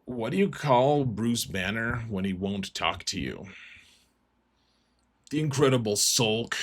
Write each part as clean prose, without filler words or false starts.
What do you call Bruce Banner when he won't talk to you? The Incredible Sulk.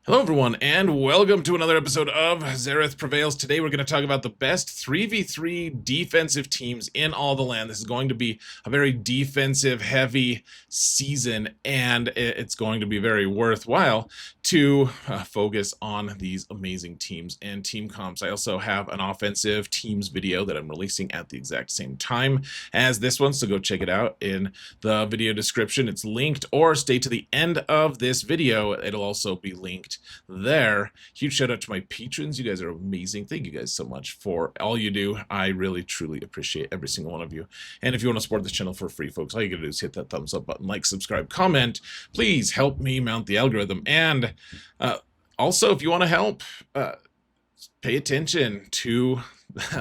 Hello everyone, and welcome to another episode of Zareth Prevails. Today we're going to talk about the best 3v3 defensive teams in all the land. This is going to be a very defensive-heavy season, and it's going to be very worthwhile to focus on these amazing teams and team comps. I also have an offensive teams video that I'm releasing at the exact same time as this one, so go check it out in the video description. It's linked, or stay to the end of this video. It'll also be linked there. Huge shout out to my patrons. You guys are amazing. Thank you guys so much for all you do. I really truly appreciate every single one of you. And if you want to support this channel for free, folks, all you gotta do is hit that thumbs up button, like, subscribe, comment. Please help me mount the algorithm. And also, if you want to help, pay attention to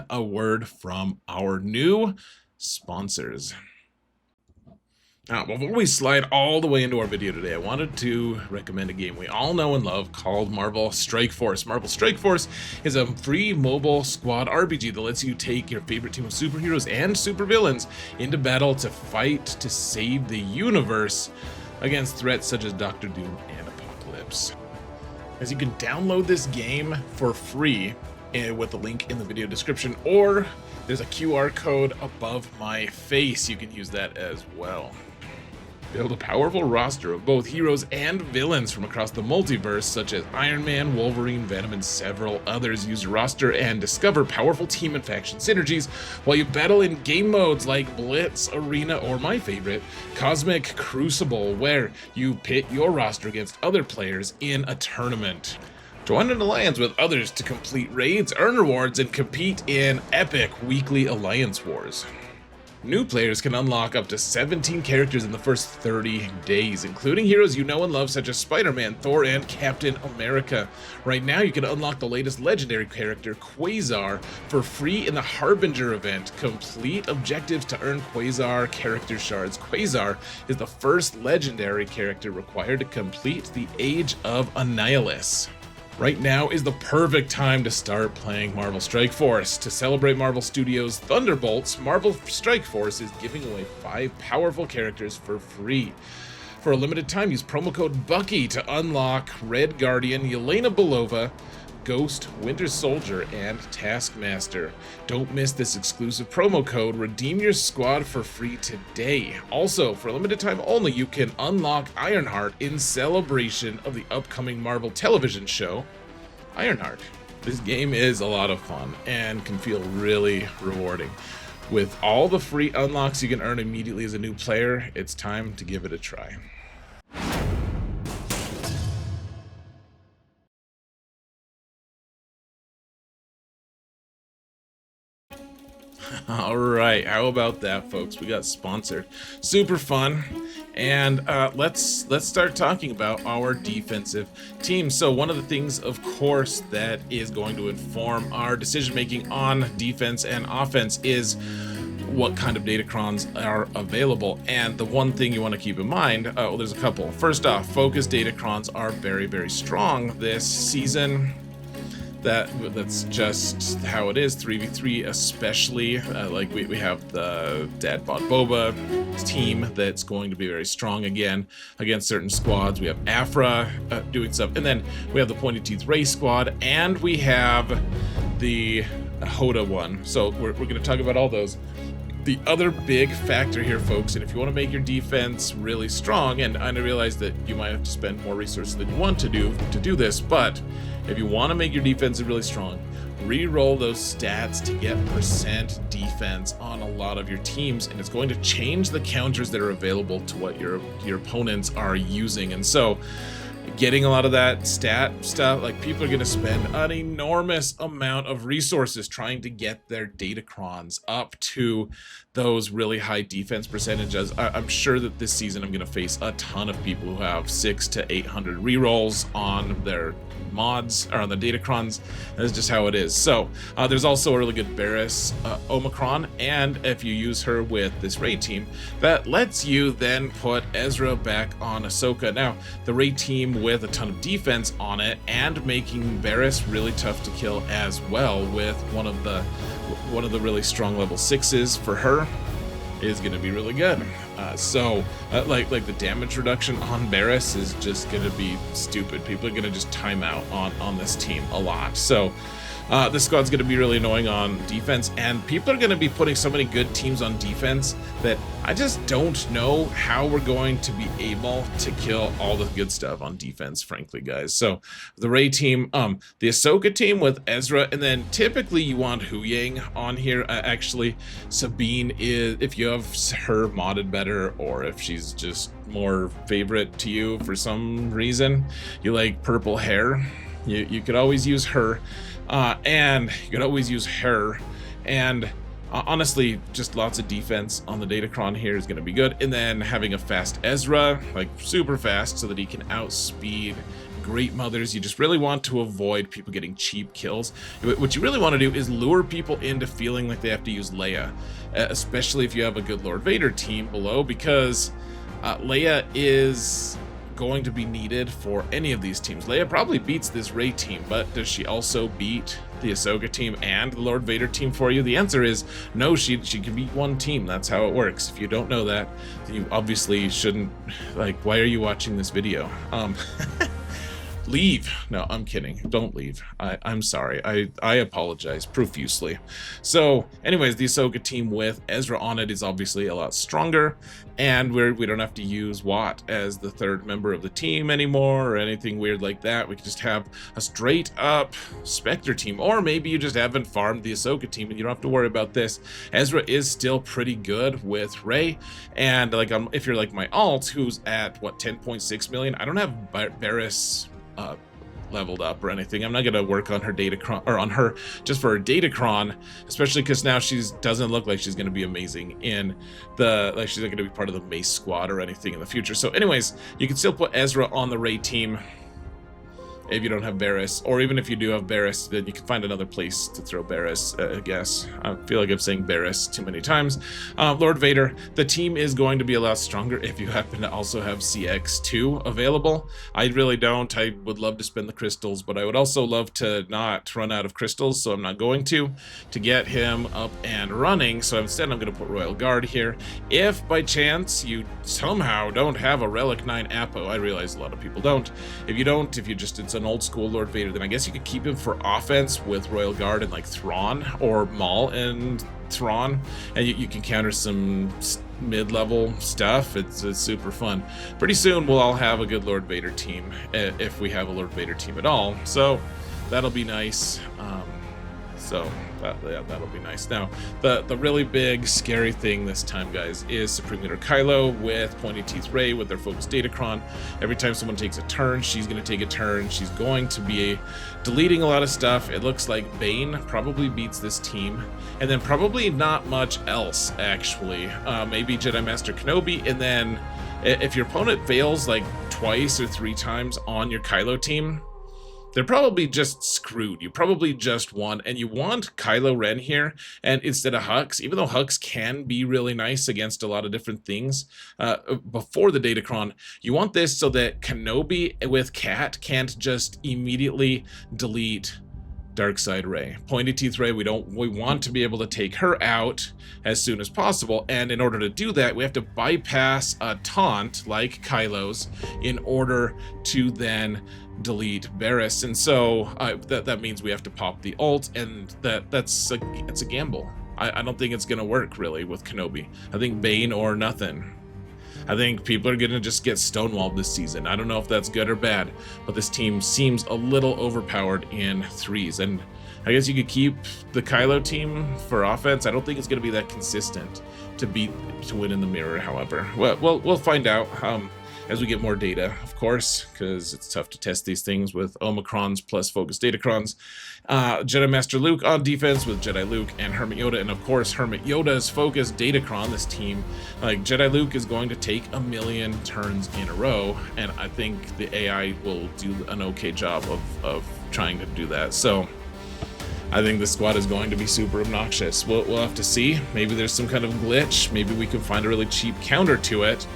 a word from our new sponsors. Now, before we slide all the way into our video today, I wanted to recommend a game we all know and love called Marvel Strike Force. Marvel Strike Force is a free mobile squad RPG that lets you take your favorite team of superheroes and supervillains into battle to fight to save the universe against threats such as Doctor Doom and Apocalypse. As you can download this game for free with the link in the video description, or there's a QR code above my face. You can use that as well. Build a powerful roster of both heroes and villains from across the multiverse, such as Iron Man, Wolverine, Venom, and several others. Use your roster and discover powerful team and faction synergies while you battle in game modes like Blitz, Arena, or my favorite, Cosmic Crucible, where you pit your roster against other players in a tournament. Join an alliance with others to complete raids, earn rewards, and compete in epic weekly alliance wars. New players can unlock up to 17 characters in the first 30 days, including heroes you know and love such as Spider-Man, Thor, and Captain America. Right now, you can unlock the latest legendary character, Quasar, for free in the Harbinger event. Complete objectives to earn Quasar character shards. Quasar is the first legendary character required to complete the Age of Annihilus. Right now is the perfect time to start playing Marvel Strike Force. To celebrate Marvel Studios' Thunderbolts, Marvel Strike Force is giving away 5 powerful characters for free. For a limited time, use promo code BUCKY to unlock Red Guardian, Yelena Belova, Ghost, Winter Soldier, and Taskmaster. Don't miss this exclusive promo code. Redeem your squad for free today. Also, for a limited time only, you can unlock Ironheart in celebration of the upcoming Marvel television show, Ironheart. This game is a lot of fun and can feel really rewarding. With all the free unlocks you can earn immediately as a new player, it's time to give it a try. All right, how about that, folks? We got sponsored. Super fun. And let's start talking about our defensive team. So one of the things, of course, that is going to inform our decision making on defense and offense is what kind of datacrons are available. And the one thing you want to keep in mind, well, there's a couple. First off, focus datacrons are very, very strong this season. That's just how it is. 3v3 especially, like we have the Dad Bod Boba team that's going to be very strong again against certain squads. We have Afra doing stuff, and then we have the Pointy Teeth Ray squad, and we have the Hoda one. So we're going to talk about all those. The other big factor here, folks, and if you want to make your defense really strong, and I realize that you might have to spend more resources than you want to do this, but if you want to make your defense really strong, re-roll those stats to get percent defense on a lot of your teams, and it's going to change the counters that are available to what your opponents are using. And so getting a lot of that stat stuff. Like, people are going to spend an enormous amount of resources trying to get their Datacrons up to those really high defense percentages. I'm sure that this season I'm going to face a ton of people who have 600 to 800 rerolls on their mods or on the Datacrons. That's just how it is. So there's also a really good Varys Omicron, and if you use her with this raid team, that lets you then put Ezra back on Ahsoka. Now, the raid team with a ton of defense on it and making Varys really tough to kill as well with one of the really strong level 6s for her is going to be really good. Like the damage reduction on Varys is just going to be stupid. People are going to just time out on this team a lot. So this squad's going to be really annoying on defense, and people are going to be putting so many good teams on defense that I just don't know how we're going to be able to kill all the good stuff on defense, frankly, guys. So the Rey team, the Ahsoka team with Ezra, and then typically you want Huyang on here. Actually, Sabine is, if you have her modded better, or if she's just more favorite to you for some reason, you like purple hair, you could always use her. And you could always use her, and honestly, just lots of defense on the Datacron here is going to be good. And then having a fast Ezra, like super fast, so that he can outspeed Great Mothers. You just really want to avoid people getting cheap kills. What you really want to do is lure people into feeling like they have to use Leia, especially if you have a good Lord Vader team below, because Leia is going to be needed for any of these teams. Leia probably beats this Rey team, but does she also beat the Ahsoka team and the Lord Vader team for you? The answer is no. She can beat one team. That's how it works. If you don't know that, you obviously shouldn't. Like, why are you watching this video? Leave. No, I'm kidding. Don't leave. I'm sorry. I apologize profusely. So anyways, the Ahsoka team with Ezra on it is obviously a lot stronger, and we don't have to use Watt as the third member of the team anymore or anything weird like that. We can just have a straight up Spectre team, or maybe you just haven't farmed the Ahsoka team and you don't have to worry about this. Ezra is still pretty good with Rey, and like if you're like my alt, who's at what, 10.6 million, I don't have Varys leveled up or anything. I'm not gonna work on her Datacron, or on her just for her Datacron, especially because now she's doesn't look like she's gonna be amazing in the, like, she's not gonna be part of the Mace squad or anything in the future. So anyways, you can still put Ezra on the Rey team if you don't have Varys, or even if you do have Varys, then you can find another place to throw Varys, I guess. I feel like I'm saying Varys too many times. Lord Vader, the team is going to be a lot stronger if you happen to also have CX2 available. I really don't. I would love to spend the crystals, but I would also love to not run out of crystals, so I'm not going to get him up and running. So instead I'm going to put Royal Guard here. If by chance you somehow don't have a Relic 9 Apo, I realize a lot of people don't. If you don't, if you just, it's an old school Lord Vader, then I guess you could keep him for offense with Royal Guard and like Thrawn, or Maul and Thrawn, and you can counter some mid-level stuff. It's super fun. Pretty soon we'll all have a good Lord Vader team, if we have a Lord Vader team at all, so that'll be nice. That'll be nice. Now, the really big scary thing this time, guys, is Supreme Leader Kylo with Pointy Teeth Rey with their focused Datacron. Every time someone takes a turn, she's going to take a turn. She's going to be deleting a lot of stuff. It looks like Bane probably beats this team, and then probably not much else, actually. Maybe Jedi Master Kenobi, and then if your opponent fails like twice or 3 times on your Kylo team, they're probably just screwed. You probably just won, and you want Kylo Ren here, and instead of Hux, even though Hux can be really nice against a lot of different things before the Datacron, you want this so that Kenobi with Cat can't just immediately delete Darkseid Rey. Pointy Teeth Rey, we want to be able to take her out as soon as possible, and in order to do that, we have to bypass a taunt like Kylo's in order to then delete Varys, and so that means we have to pop the ult, and it's a gamble. I don't think it's gonna work really with Kenobi. I think Bane or nothing. I think people are gonna just get stonewalled this season. I don't know if that's good or bad, but this team seems a little overpowered in 3s, and I guess you could keep the Kylo team for offense. I don't think it's gonna be that consistent to win in the mirror, however. Well, we'll find out. as we get more data, of course, because it's tough to test these things with Omicrons plus Focus Datacrons. Jedi Master Luke on defense with Jedi Luke and Hermit Yoda, and of course Hermit Yoda's Focus Datacron. This team, like Jedi Luke, is going to take 1,000,000 turns in a row, and I think the AI will do an okay job of trying to do that. So I think the squad is going to be super obnoxious. We'll have to see. Maybe there's some kind of glitch. Maybe we can find a really cheap counter to it.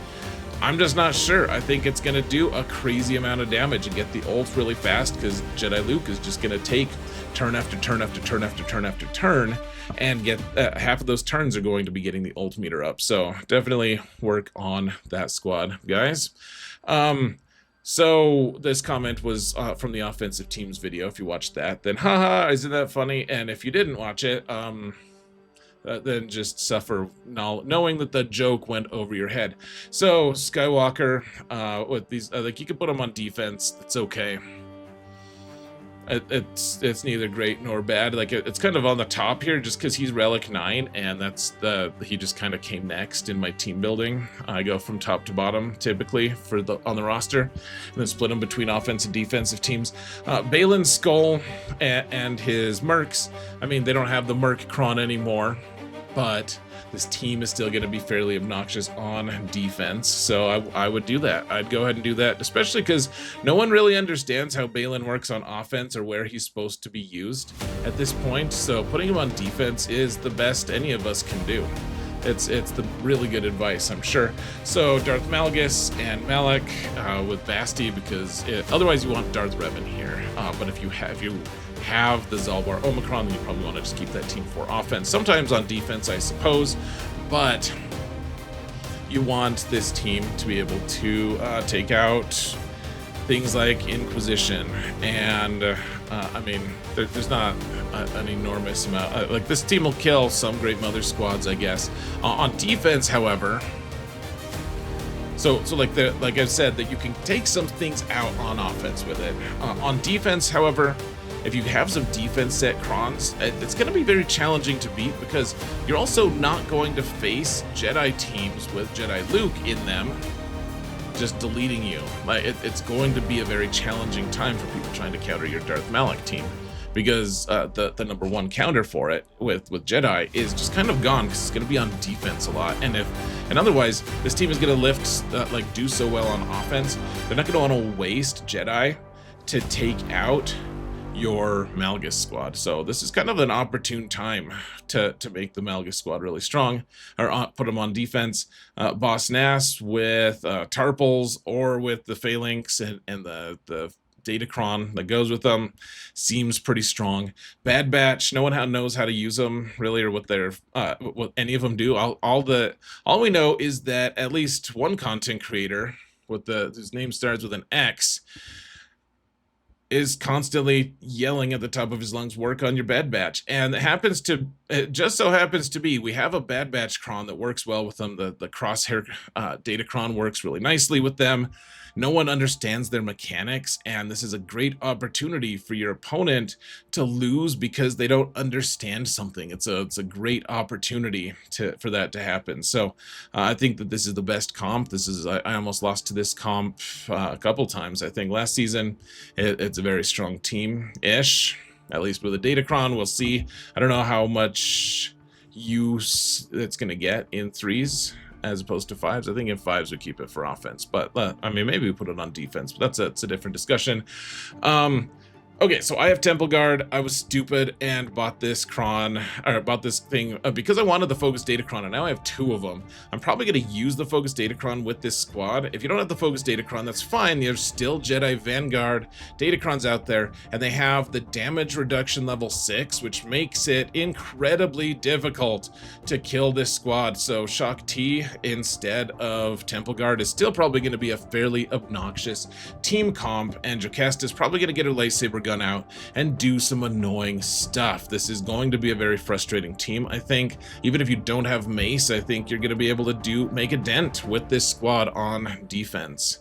I'm just not sure. I think it's going to do a crazy amount of damage and get the ult really fast, because Jedi Luke is just going to take turn after turn after turn after turn after turn, and get half of those turns are going to be getting the ult meter up. So definitely work on that squad, guys. So this comment was from the offensive team's video. If you watched that, then haha, isn't that funny? And if you didn't watch it, then just suffer knowing that the joke went over your head. So Skywalker, with these, like, you can put him on defense. It's okay. It's neither great nor bad. Like, it's kind of on the top here just because he's Relic 9, and he just kind of came next in my team building. I go from top to bottom typically on the roster, and then split them between offense and defensive teams. Balin's Skull and his Mercs, I mean, they don't have the Merc Cron anymore, but this team is still going to be fairly obnoxious on defense, so I would do that. I'd go ahead and do that, especially because no one really understands how Balin works on offense or where he's supposed to be used at this point, so putting him on defense is the best any of us can do. It's the really good advice, I'm sure. So Darth Malgus and Malak with Basti, because otherwise you want Darth Revan here, but if you have the Zalbar Omicron, then you probably want to just keep that team for offense. Sometimes on defense, I suppose, but you want this team to be able to take out things like Inquisition, and I mean, there's not an enormous amount. Like, this team will kill some Great Mother squads, I guess. On defense, however, so like I've said, that you can take some things out on offense with it. On defense, however, if you have some defense set crons, it's going to be very challenging to beat, because you're also not going to face Jedi teams with Jedi Luke in them just deleting you. Like, it's going to be a very challenging time for people trying to counter your Darth Malak team, because the number one counter for it with Jedi is just kind of gone, because it's going to be on defense a lot. And otherwise this team is going to lift do so well on offense, they're not going to want to waste Jedi to take out your Malgus squad. So this is kind of an opportune time to make the Malgus squad really strong, or put them on defense. Boss Nass with Tarpals, or with the Phalanx and the Datacron that goes with them, seems pretty strong. Bad Batch, no one knows how to use them really, or what any of them do. All we know is that at least one content creator whose name starts with an X is constantly yelling at the top of his lungs, work on your Bad Batch. And it just so happens to be, we have a Bad Batch cron that works well with them. The Crosshair Datacron works really nicely with them. No one understands their mechanics, and this is a great opportunity for your opponent to lose because they don't understand something. It's a great opportunity for that to happen. So I think that this is the best comp. I almost lost to this comp a couple times, I think, last season. It's a very strong team-ish, at least with a Datacron. We'll see. I don't know how much use it's going to get in 3s as opposed to 5s. I think in 5s we keep it for offense, but I mean, maybe we put it on defense, but that's a different discussion. Okay, so I have Temple Guard. I was stupid and bought this cron, or bought this thing because I wanted the Focus Datacron, and now I have 2 of them. I'm probably going to use the Focus Datacron with this squad. If you don't have the Focus Datacron, that's fine. There's still Jedi Vanguard Datacrons out there, and they have the damage reduction level 6, which makes it incredibly difficult to kill this squad. So Shock T instead of Temple Guard is still probably going to be a fairly obnoxious team comp, and Jocasta is probably going to get her lightsaber gun out and do some annoying stuff. This is going to be a very frustrating team, I think. Even if you don't have Mace, I think you're going to be able to make a dent with this squad on defense.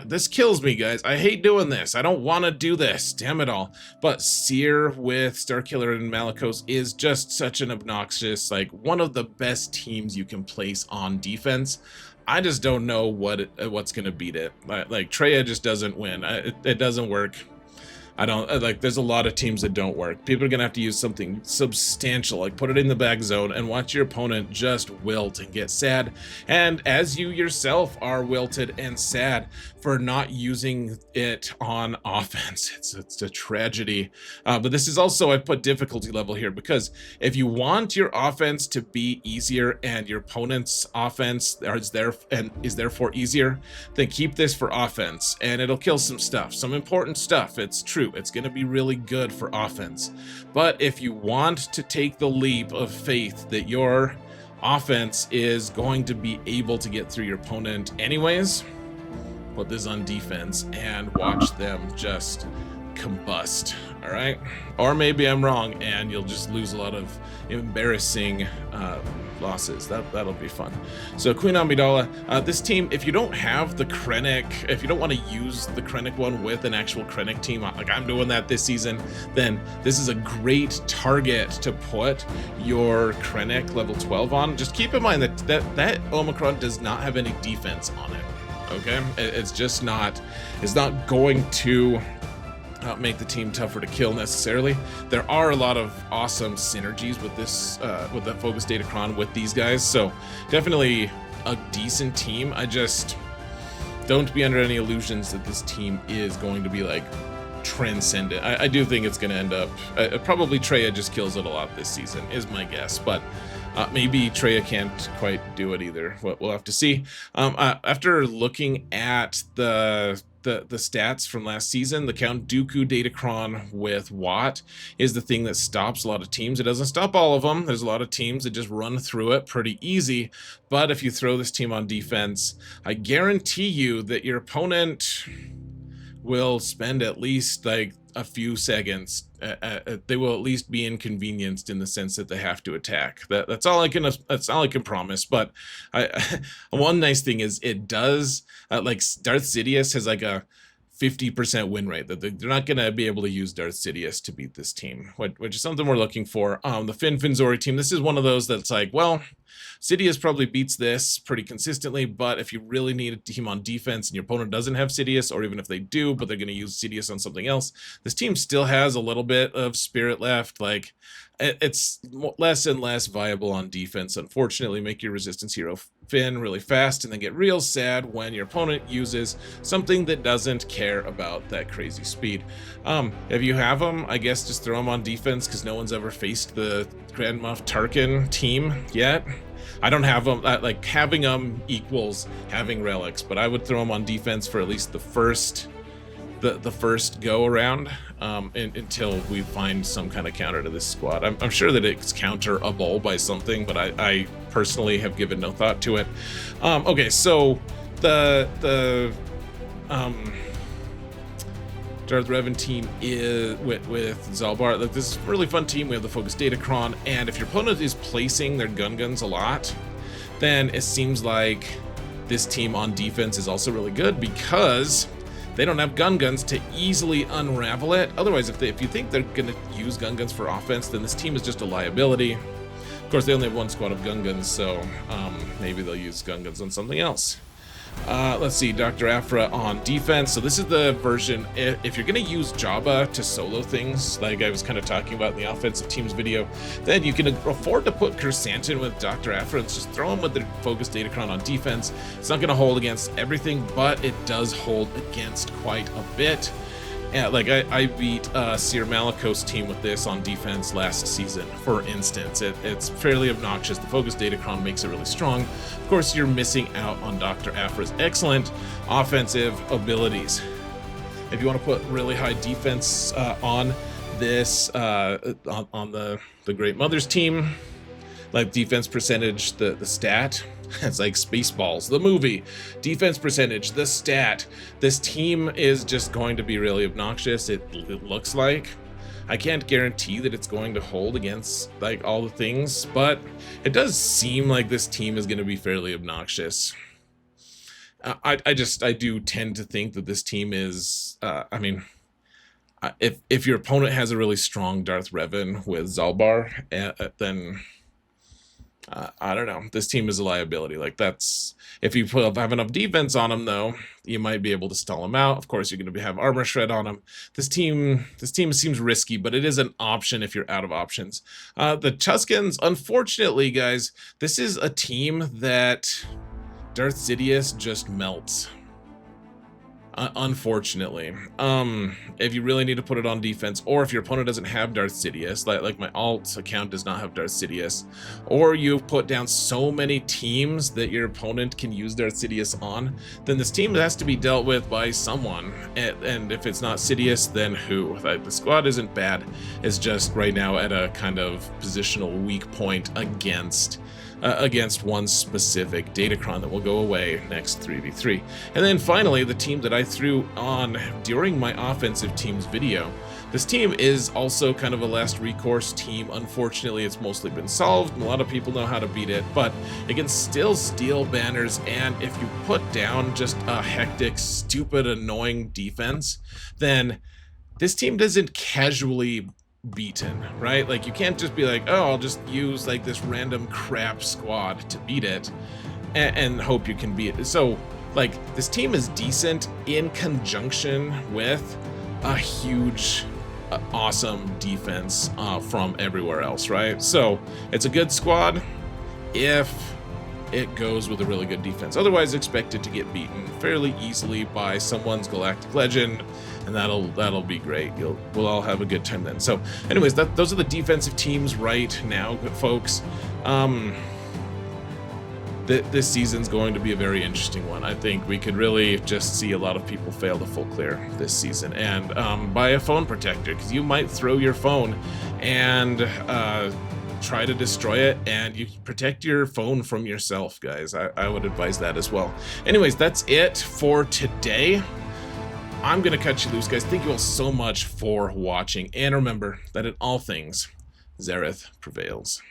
This kills me, guys. I hate doing this. I don't want to do this, damn it all. But Seer with Starkiller and Malicos is just such an obnoxious, one of the best teams you can place on defense. I just don't know what's gonna beat it. Like Treya just doesn't win. It doesn't work. I don't like, there's a lot of teams that don't work. People are gonna have to use something substantial, like put it in the back zone and watch your opponent just wilt and get sad. And as you yourself are wilted and sad for not using it on offense, it's a tragedy. But this is also, I put difficulty level here because if you want your offense to be easier and your opponent's offense is therefore easier, then keep this for offense and it'll kill some stuff, some important stuff. It's true. It's going to be really good for offense. But if you want to take the leap of faith that your offense is going to be able to get through your opponent anyways, put this on defense and watch them just combust. All right, or maybe I'm wrong and you'll just lose a lot of embarrassing losses. That'll be fun. So Queen Amidala, this team, if you don't have the Krennic, if you don't want to use the Krennic one with an actual Krennic team, like I'm doing that this season, then this is a great target to put your Krennic level 12 on. Just keep in mind that Omicron does not have any defense on it. Okay, it's just not, it's not going to make the team tougher to kill necessarily. There are a lot of awesome synergies with this, with the Focus Datacron with these guys, so definitely a decent team. I just don't be under any illusions that this team is going to be like transcendent. I do think it's going to end up, probably Treya just kills it a lot this season is my guess, but maybe Treya can't quite do it either. We'll have to see. After looking at the stats from last season, the Count Dooku Datacron with Watt is the thing that stops a lot of teams. It doesn't stop all of them. There's a lot of teams that just run through it pretty easy. But if you throw this team on defense, I guarantee you that your opponent will spend at least like a few seconds. They will at least be inconvenienced in the sense that they have to attack. That's all I can promise. But one nice thing is it does, like Darth Sidious has like a 50% win rate, that they're not going to be able to use Darth Sidious to beat this team, which is something we're looking for. The Finn Finzori team, this is one of those that's like, well, Sidious probably beats this pretty consistently, but if you really need a team on defense and your opponent doesn't have Sidious, or even if they do, but they're going to use Sidious on something else, this team still has a little bit of spirit left. Like, it's less and less viable on defense. Unfortunately, make your resistance hero Finn really fast and then get real sad when your opponent uses something that doesn't care about that crazy speed. If you have them, I guess just throw them on defense because no one's ever faced the Grand Moff Tarkin team yet. I don't have them, like having them equals having relics, but I would throw them on defense for at least the first go around, until we find some kind of counter to this squad. I'm sure that it's counterable by something, but I personally have given no thought to it. Okay, so the Darth Revan team is with Zalbar. Like, this is a really fun team. We have the Focus Datacron, and if your opponent is placing their guns a lot, then it seems like this team on defense is also really good because they don't have guns to easily unravel it. Otherwise, if you think they're gonna use guns for offense, then this team is just a liability. Of course, they only have one squad of guns, so maybe they'll use guns on something else. Let's see, Dr. Aphra on defense. So this is the version, if you're going to use Jabba to solo things, like I was kind of talking about in the offensive teams video, then you can afford to put Chrysanthemum with Dr. Aphra and just throw him with the Focus Datacron on defense. It's not going to hold against everything, but it does hold against quite a bit. Yeah, like I beat Seer Malikos team with this on defense last season, for instance. It's fairly obnoxious. The Focus Datacron makes it really strong. Of course, you're missing out on Dr. Aphra's excellent offensive abilities. If you want to put really high defense on this, on the Great Mothers team, like defense percentage, the stat, it's like Spaceballs, the movie. Defense percentage, the stat. This team is just going to be really obnoxious, it looks like. I can't guarantee that it's going to hold against like all the things, but it does seem like this team is going to be fairly obnoxious. I do tend to think that this team is, I mean, if your opponent has a really strong Darth Revan with Zalbar, then I don't know. This team is a liability. Like, that's if you have enough defense on them, though, you might be able to stall them out. Of course, you're going to have armor shred on them. This team seems risky, but it is an option if you're out of options. The Tuskens, unfortunately, guys, this is a team that Darth Sidious just melts. Unfortunately, if you really need to put it on defense, or if your opponent doesn't have Darth Sidious, like my alt account does not have Darth Sidious, or you put down so many teams that your opponent can use Darth Sidious on, then this team has to be dealt with by someone. And if it's not Sidious, then who? Like, the squad isn't bad. It's just right now at a kind of positional weak point against one specific Datacron that will go away next 3v3. And then finally, the team that I threw on during my offensive teams video. This team is also kind of a last recourse team. Unfortunately, it's mostly been solved, and a lot of people know how to beat it, but it can still steal banners, and if you put down just a hectic, stupid, annoying defense, then this team doesn't casually beaten, right? Like, you can't just be like, oh, I'll just use like this random crap squad to beat it and hope you can beat it. So like, this team is decent in conjunction with a huge awesome defense from everywhere else, right? So it's a good squad if it goes with a really good defense. Otherwise, expect it to get beaten fairly easily by someone's Galactic Legend, and that'll be great. We'll all have a good time then. So anyways, those are the defensive teams right now, folks. This season's going to be a very interesting one. I think we could really just see a lot of people fail to full clear this season, and buy a phone protector, because you might throw your phone and try to destroy it, and you protect your phone from yourself, guys. I would advise that as well. Anyways, that's it for today. I'm gonna cut you loose, guys. Thank you all so much for watching, and remember that in all things, Xerath prevails.